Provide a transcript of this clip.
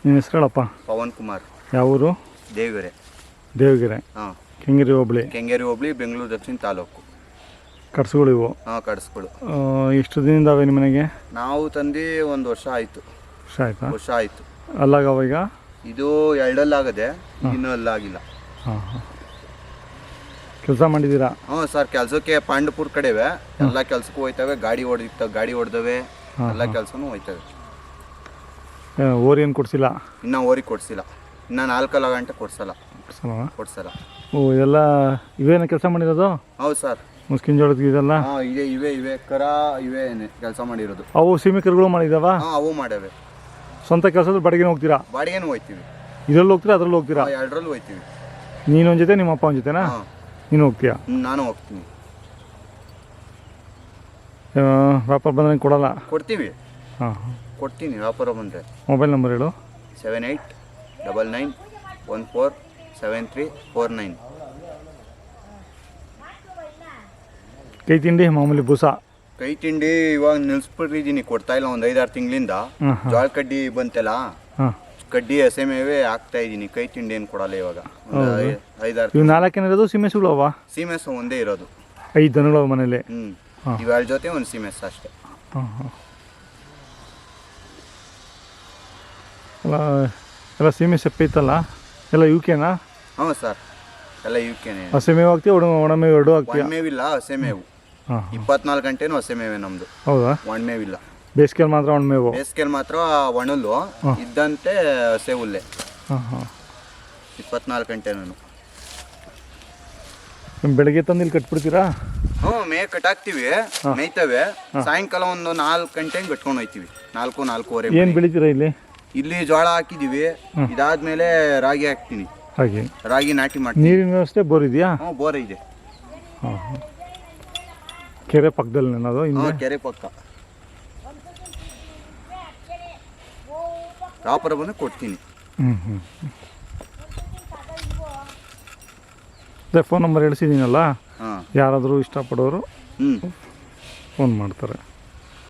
ನಿಮ್ಮ ಹೆಸರು ಹೇಳಪ್ಪ. ಪವನ್ ಕುಮಾರ್. ಯಾವ ಊರು? ದೇವಗೆರೆ. ದೇವಗೆರೆ. ಹಾಂ. ಕೆಂಗೇರಿ ಹೋಬಳಿ. ಕೆಂಗೇರಿ ಹೋಬಳಿ, ಬೆಂಗಳೂರು ದಕ್ಷಿಣ ತಾಲೂಕು. ಕಟ್ಸುಗಳು ಇವು? ಹಾಂ, ಕಡಸ್ಗಳು. ಎಷ್ಟು ದಿನದಿಂದ ಅವೆ ನಿಮ್ಮ ಮನೆಗೆ? ನಾವು ತಂದು 1 ವರ್ಷ ಆಯಿತು. ವರ್ಷ ಆಯಿತು. ಅಲ್ಲಾಗವ ಈಗ? ಇದು 2 ಅಲ್ಲಾಗದೆ, ಇನ್ನೂ ಅಲ್ಲಾಗಿಲ್ಲ. ಹಾಂ ಹಾಂ. ಕೆಲಸ ಮಾಡಿದ್ದೀರಾ? ಹ್ಞೂ ಸರ್, ಕೆಲಸಕ್ಕೆ ಪಾಂಡಪುರ ಕಡೆವೆ ಎಲ್ಲ ಕೆಲಸಕ್ಕೂ ಹೋಯ್ತವೆ. ಗಾಡಿ ಹೊಡೆದವೆ, ಎಲ್ಲ ಕೆಲಸನೂ ಹೋಯ್ತವೆ. ಓರಿ ಏನು ಕೊಡಿಸಿಲ್ಲ? ಇನ್ನೂ ಓರಿ ಕೊಡಿಸಿಲ್ಲ. ಇನ್ನು 4 ಗಂಟೆ ಕೊಡ್ಸಲ್ಲ. ಓ, ಇದೆಲ್ಲ ಇವೇನ ಕೆಲಸ ಮಾಡಿರೋದು? ಹೌದು ಸರ್. ಮುಸ್ಕಿನ ಜೋಳದ ಇದೆಲ್ಲ? ಹಾಂ, ಇವೆ ಕರ ಇವೆ ಕೆಲಸ ಮಾಡಿರೋದು. ಅವು ಸೀಮೆ ಕರುಗಳು ಮಾಡಿದಾವ? ಹಾಂ, ಅವು ಮಾಡವೆ. ಸ್ವಂತ ಕೆಲಸದ ಬಾಡಿಗೆನೂ ಹೋಗ್ತೀರಾ? ಬಾಡಿಗೆನೂ ಹೋಗ್ತೀವಿ. ಇದರಲ್ಲಿ ಹೋಗ್ತೀರಾ ಅದ್ರಲ್ಲಿ ಹೋಗ್ತೀರಾ? 2ರಲ್ಲಿ ಹೋಗ್ತೀವಿ. ನೀನೊಂದು ಜೊತೆ ನಿಮ್ಮ ಅಪ್ಪ ಒಂದು ಜೊತೆನಾ? ನೀನು ಹೋಗ್ತೀಯಾ? ನಾನು ಹೋಗ್ತೀನಿ. ವ್ಯಾಪಾರ ಬಂದ್ರೆ ಕೊಡಲ್ಲ? ಕೊಡ್ತೀವಿ. ಹಾಂ, ಕೊಡ್ತೀನಿ ವ್ಯಾಪಾರ ಬಂದರೆ. ಮೊಬೈಲ್ ನಂಬರ್ ಹೇಳು. 7899147349. ಕೈ ತಿಂಡಿ ಮಾಮೂಲಿ ಬೂಸ? ಕೈ ತಿಂಡಿ ಇವಾಗ ನಿಲ್ಸ್ಬಿಟ್ಟಿದ್ದೀನಿ, ಕೊಡ್ತಾ ಇಲ್ಲ. ಒಂದು 5-6 ತಿಂಗಳಿಂದ ಜೋಳ ಕಡ್ಡಿ ಬಂತೆಲ್ಲ, ಕಡ್ಡಿ ಹಸೆ ಮೇವೆ ಹಾಕ್ತಾ ಇದ್ದೀನಿ. ಕೈ ತಿಂಡಿ ಏನು ಕೊಡಲ್ಲ ಇವಾಗ. 5-6 ಇವು 4 ಏನಿರೋದು ಸೀಮೆಸುಗಳು ಅವ? ಸೀಮೆಸ್ ಒಂದೇ ಇರೋದು. 5 ದನಗಳು ಮನೇಲಿ? ಇವೆರಡು ಜೊತೆ ಒಂದು ಸೀಮೆಸ್ ಅಷ್ಟೇ. ಎಲ್ಲ ಸೀಮೆ ಸೆಪ್ಪೆ ಇತ್ತಲ್ಲ, ಎಲ್ಲ ಯುಕೆನಾ? ಹ್ಞೂ ಸರ್, ಎಲ್ಲ ಯುಕೆನೇ. ಹಸೆ ಮೇವು ಹಾಕ್ತೀವಿ, ಒಣಮೇವು ಎರಡು ಹಾಕ್ತೀವಿ? ಒಣಮೇವಿಲ್ಲ, ಹಸೆ ಮೇವು. 24 ಗಂಟೆನೂ ಹಸೆ ಮೇವೆ ನಮ್ಮದು. ಹೌದಾ? ಒಣಮೇವಿಲ್ಲ. ಬೇಸಿಗೆಯಲ್ಲಿ ಮಾತ್ರ ಒಣಮೇವು? ಬೇಸಿಗೆಯಲ್ಲಿ ಮಾತ್ರ ಒಣಲು ಇದ್ದಂತೆ ಹಸೆ ಹುಲ್ಲೆ. 24 ಗಂಟೆನೂ. ಬೆಳಗ್ಗೆ ತಂದು ಇಲ್ಲಿ ಕಟ್ಬಿಡ್ತೀರಾ? ಹ್ಞೂ, ಕಟ್ಟಾಕ್ತೀವಿ, ಮೇಯ್ತವೆ. ಸಾಯಂಕಾಲ ಒಂದು 4 ಗಂಟೆಗೆ ಕಟ್ಕೊಂಡು ಹೋಗ್ತೀವಿ. 4-4:15. ಏನು ಬೆಳಿತೀರಾ ಇಲ್ಲಿ? ಇಲ್ಲಿ ಜೋಳ ಹಾಕಿದ್ದೀವಿ. ಇದಾದ್ಮೇಲೆ ರಾಗಿ ಹಾಕ್ತೀನಿ. ರಾಗಿ ನಾಟಿ ಮಾಡ್ತೀನಿ. ನೀರಿನ ವ್ಯವಸ್ಥೆ ಬೋರ್ ಇದೆಯಾ? ಹ್ಞೂ, ಬೋರ್ ಇದೆ. ಕೆರೆ ಪಕ್ಕದಲ್ಲಿ ಅದು? ಕೆರೆ ಪಕ್ಕ. ವ್ಯಾಪಾರ ಬಂದು ಕೊಡ್ತೀನಿ. ಅದೇ ಫೋನ್ ನಂಬರ್ ಹೇಳಿಸಿದ್ದೀನಲ್ಲ, ಯಾರಾದರೂ ಇಷ್ಟಪಡೋರು ಫೋನ್ ಮಾಡ್ತಾರೆ.